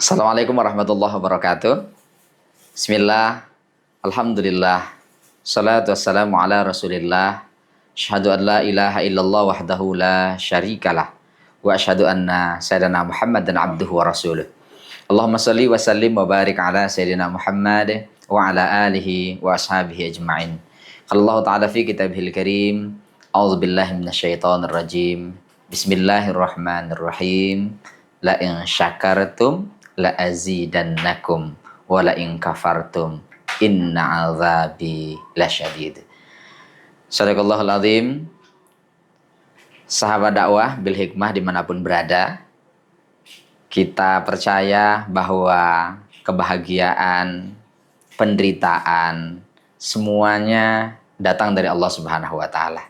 Assalamualaikum warahmatullahi wabarakatuh. Bismillah, Alhamdulillah, salatu wassalamu ala rasulillah. Asyhadu an la ilaha illallah wahdahu la syarikalah. Wa asyhadu anna sayyidina Muhammadan abduhu wa rasuluh. Allahumma salli wa sallim wa barik ala sayyidina Muhammad wa ala alihi wa ashabihi ajma'in. Allah Ta'ala fi kitabihil karim. A'udzu billahi minasyaitonir rajim. Bismillahirrahmanirrahim. La in syakartum la azidannakum wa la in kafartum inna azabi lasyadid. Sadaqallahul azim. Sahabat dakwah bil hikmah dimanapun berada, kita percaya bahwa kebahagiaan, penderitaan, semuanya datang dari Allah Subhanahu wa Ta'ala.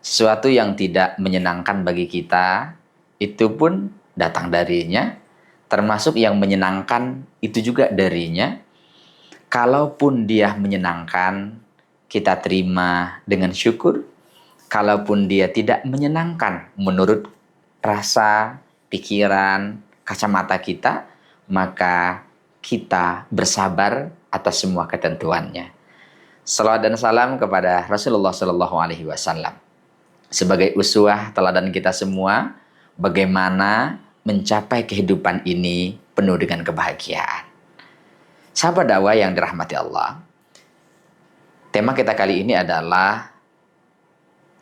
Sesuatu yang tidak menyenangkan bagi kita, itu pun datang darinya, termasuk yang menyenangkan itu juga darinya. Kalaupun dia menyenangkan, kita terima dengan syukur. Kalaupun dia tidak menyenangkan menurut rasa, pikiran, kacamata kita, maka kita bersabar atas semua ketentuannya. Salawat dan salam kepada Rasulullah Sallallahu Alaihi Wasallam sebagai uswah teladan kita semua, bagaimana mencapai kehidupan ini penuh dengan kebahagiaan. Sahabat dakwah yang dirahmati Allah, tema kita kali ini adalah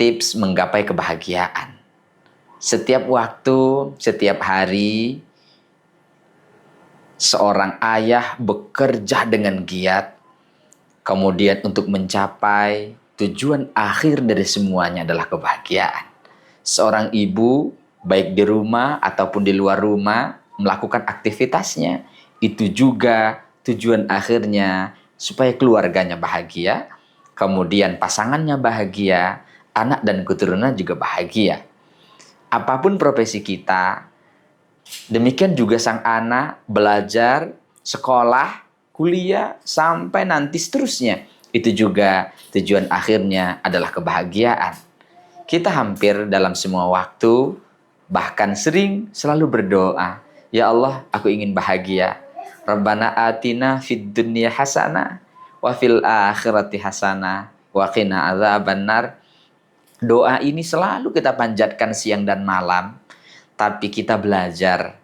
tips menggapai kebahagiaan. Setiap waktu, setiap hari, seorang ayah bekerja dengan giat, kemudian untuk mencapai tujuan akhir dari semuanya adalah kebahagiaan. Seorang ibu, baik di rumah ataupun di luar rumah, melakukan aktivitasnya, itu juga tujuan akhirnya supaya keluarganya bahagia, kemudian pasangannya bahagia, anak dan keturunan juga bahagia. Apapun profesi kita, demikian juga sang anak belajar, sekolah, kuliah, sampai nanti seterusnya. Itu juga tujuan akhirnya adalah kebahagiaan. Kita hampir dalam semua waktu, bahkan sering selalu berdoa, ya Allah, aku ingin bahagia. Rabbana atina fid dunya hasanah wa fil akhirati hasanah wa qina adzabannar. Doa ini selalu kita panjatkan siang dan malam, tapi kita belajar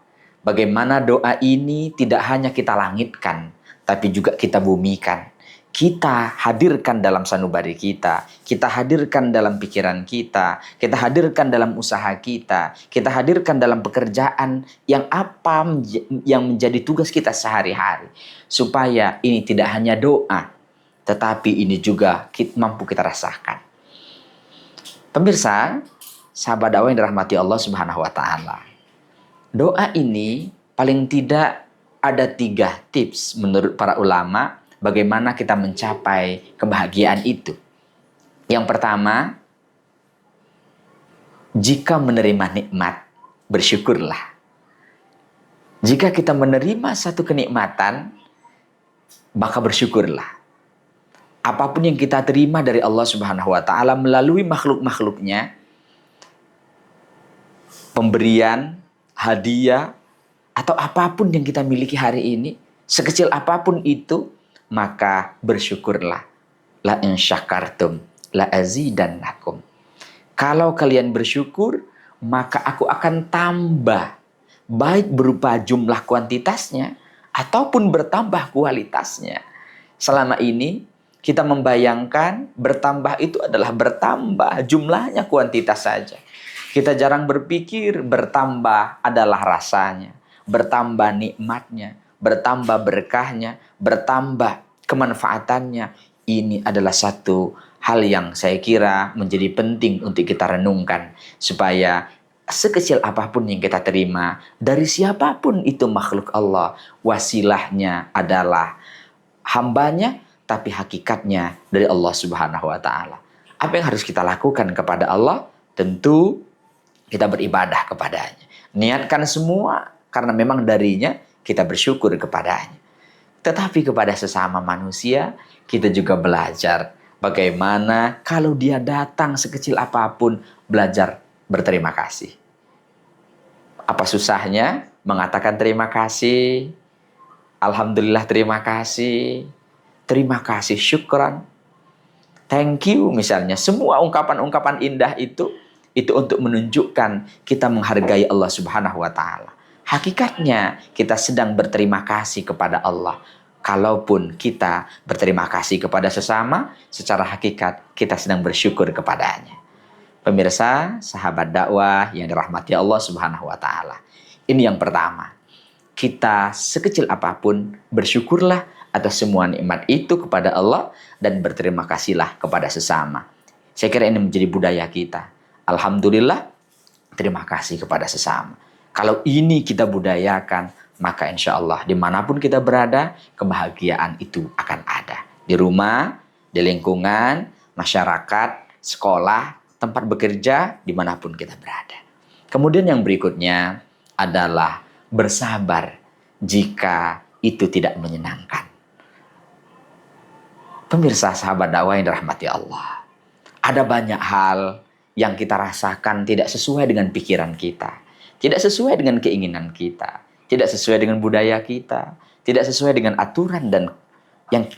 bagaimana doa ini tidak hanya kita langitkan, tapi juga kita bumikan. Kita hadirkan dalam sanubari kita hadirkan dalam pikiran kita hadirkan dalam usaha kita hadirkan dalam pekerjaan yang menjadi tugas kita sehari-hari. Supaya ini tidak hanya doa, tetapi ini juga mampu kita rasakan. Pemirsa, sahabat dakwah yang dirahmati Allah Subhanahu wa Ta'ala, doa ini paling tidak ada 3 tips menurut para ulama bagaimana kita mencapai kebahagiaan itu. Yang pertama, jika menerima nikmat, bersyukurlah. Jika kita menerima satu kenikmatan, maka bersyukurlah. Apapun yang kita terima dari Allah Subhanahu wa Ta'ala melalui makhluk-makhluknya, pemberian, hadiah, atau apapun yang kita miliki hari ini, sekecil apapun itu, maka bersyukurlah. La in syakartum la azidannakum. Kalau kalian bersyukur, maka aku akan tambah, baik berupa jumlah kuantitasnya ataupun bertambah kualitasnya. Selama ini kita membayangkan bertambah itu adalah bertambah jumlahnya, kuantitas saja. Kita jarang berpikir bertambah adalah rasanya, bertambah nikmatnya, bertambah berkahnya, bertambah kemanfaatannya. Ini adalah satu hal yang saya kira menjadi penting untuk kita renungkan, supaya sekecil apapun yang kita terima dari siapapun itu makhluk Allah, wasilahnya adalah hambanya, tapi hakikatnya dari Allah Subhanahu wa Ta'ala. Apa yang harus kita lakukan kepada Allah? Tentu kita beribadah kepadanya. Niatkan semua karena memang darinya kita bersyukur kepadanya. Tetapi kepada sesama manusia, kita juga belajar bagaimana kalau dia datang sekecil apapun, belajar berterima kasih. Apa susahnya? mengatakan terima kasih, alhamdulillah terima kasih, syukran, thank you misalnya. Semua ungkapan-ungkapan indah itu untuk menunjukkan kita menghargai Allah Subhanahu wa taala. Hakikatnya kita sedang berterima kasih kepada Allah. Kalaupun kita berterima kasih kepada sesama, secara hakikat kita sedang bersyukur kepadanya. Pemirsa, sahabat dakwah yang dirahmati Allah Subhanahu wa taala. Ini yang pertama. Kita sekecil apapun bersyukurlah atas semua nikmat itu kepada Allah dan berterima kasihlah kepada sesama. Saya kira ini menjadi budaya kita. Alhamdulillah, terima kasih kepada sesama. Kalau ini kita budayakan, maka insya Allah dimanapun kita berada, kebahagiaan itu akan ada. Di rumah, di lingkungan, masyarakat, sekolah, tempat bekerja, dimanapun kita berada. Kemudian yang berikutnya adalah bersabar jika itu tidak menyenangkan. Pemirsa, sahabat dakwah yang dirahmati Allah, ada banyak hal yang kita rasakan tidak sesuai dengan pikiran kita, tidak sesuai dengan keinginan kita, tidak sesuai dengan budaya kita, tidak sesuai dengan aturan dan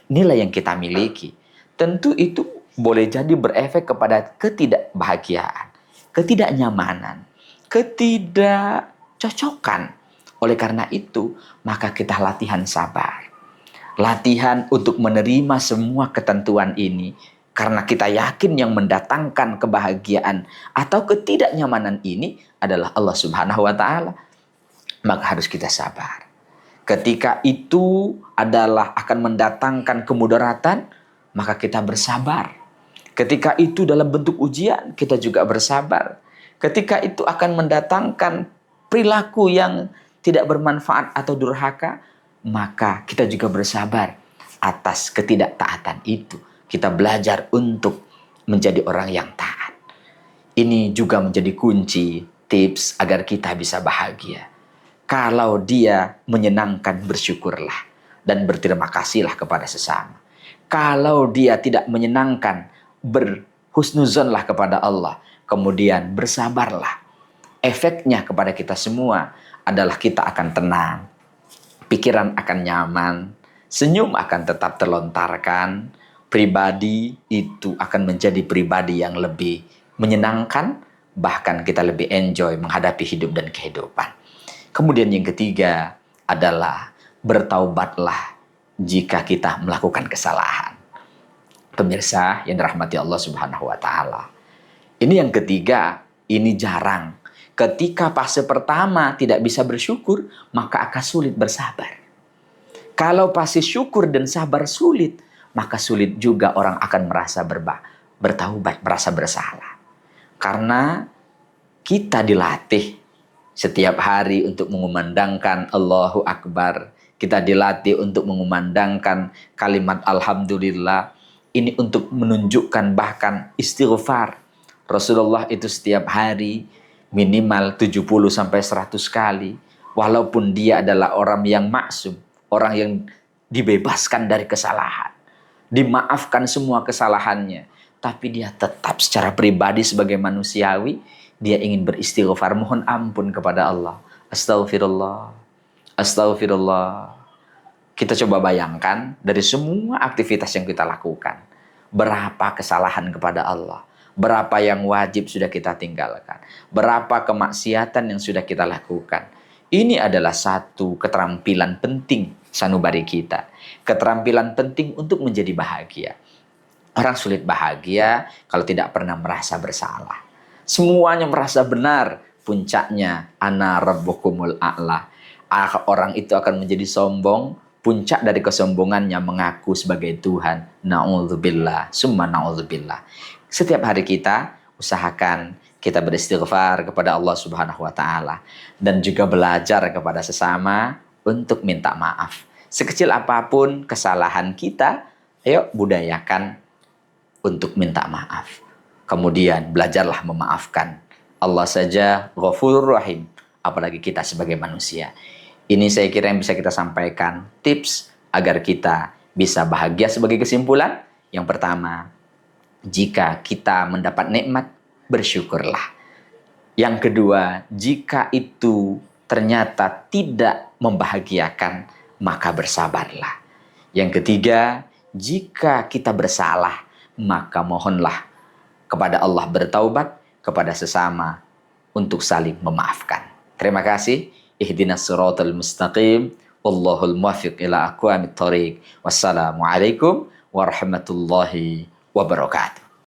nilai yang kita miliki. Tentu itu boleh jadi berefek kepada ketidakbahagiaan, ketidaknyamanan, ketidakcocokan. Oleh karena itu, maka kita latihan sabar. Latihan untuk menerima semua ketentuan ini. Karena kita yakin yang mendatangkan kebahagiaan atau ketidaknyamanan ini adalah Allah Subhanahu wa taala. Maka harus kita sabar. Ketika itu adalah akan mendatangkan kemudaratan, maka kita bersabar. Ketika itu dalam bentuk ujian, kita juga bersabar. Ketika itu akan mendatangkan perilaku yang tidak bermanfaat atau durhaka, maka kita juga bersabar atas ketidaktaatan itu. Kita belajar untuk menjadi orang yang taat. Ini juga menjadi kunci, tips agar kita bisa bahagia. Kalau dia menyenangkan, bersyukurlah dan berterima kasihlah kepada sesama. Kalau dia tidak menyenangkan, berhusnuzonlah kepada Allah. Kemudian bersabarlah. Efeknya kepada kita semua adalah kita akan tenang. Pikiran akan nyaman. Senyum akan tetap terlontarkan. Pribadi itu akan menjadi pribadi yang lebih menyenangkan. Bahkan kita lebih enjoy menghadapi hidup dan kehidupan. Kemudian yang ketiga adalah bertaubatlah jika kita melakukan kesalahan. Pemirsa yang dirahmati Allah Subhanahu wa taala. Ini yang ketiga, ini jarang. Ketika fase pertama tidak bisa bersyukur, maka akan sulit bersabar. Kalau fase syukur dan sabar sulit, maka sulit juga orang akan merasa bertaubat, merasa bersalah. Karena kita dilatih setiap hari untuk mengumandangkan Allahu Akbar. Kita dilatih untuk mengumandangkan kalimat Alhamdulillah. Ini untuk menunjukkan bahkan istighfar. Rasulullah itu setiap hari minimal 70-100 kali. Walaupun dia adalah orang yang maksum. Orang yang dibebaskan dari kesalahan. Dimaafkan semua kesalahannya. Tapi dia tetap secara pribadi sebagai manusiawi. Dia ingin beristighfar. Mohon ampun kepada Allah. Astaghfirullah. Astaghfirullah. Kita coba bayangkan dari semua aktivitas yang kita lakukan. Berapa kesalahan kepada Allah. Berapa yang wajib sudah kita tinggalkan. Berapa kemaksiatan yang sudah kita lakukan. Ini adalah satu keterampilan penting sanubari kita. Keterampilan penting untuk menjadi bahagia. Orang sulit bahagia kalau tidak pernah merasa bersalah. Semuanya merasa benar. Puncaknya, ana rabbukumul a'la. Orang itu akan menjadi sombong. Puncak dari kesombongannya mengaku sebagai Tuhan. Na'udzubillah, summa na'udzubillah. Setiap hari kita usahakan kita beristighfar kepada Allah Subhanahu wa taala dan juga belajar kepada sesama untuk minta maaf. Sekecil apapun kesalahan kita, ayo budayakan untuk minta maaf. Kemudian belajarlah memaafkan. Allah saja Ghafurur Rahim, apalagi kita sebagai manusia. Ini saya kira yang bisa kita sampaikan, tips agar kita bisa bahagia sebagai kesimpulan. Yang pertama, jika kita mendapat nikmat, bersyukurlah. Yang kedua, jika itu ternyata tidak membahagiakan, maka bersabarlah. Yang ketiga, jika kita bersalah, maka mohonlah kepada Allah bertaubat kepada sesama untuk saling memaafkan. Terima kasih. Ihdinas siratal mustaqim. Wallahul muwaffiq ila aqwamit thoriq. Wassalamualaikum warahmatullahi wabarakatuh.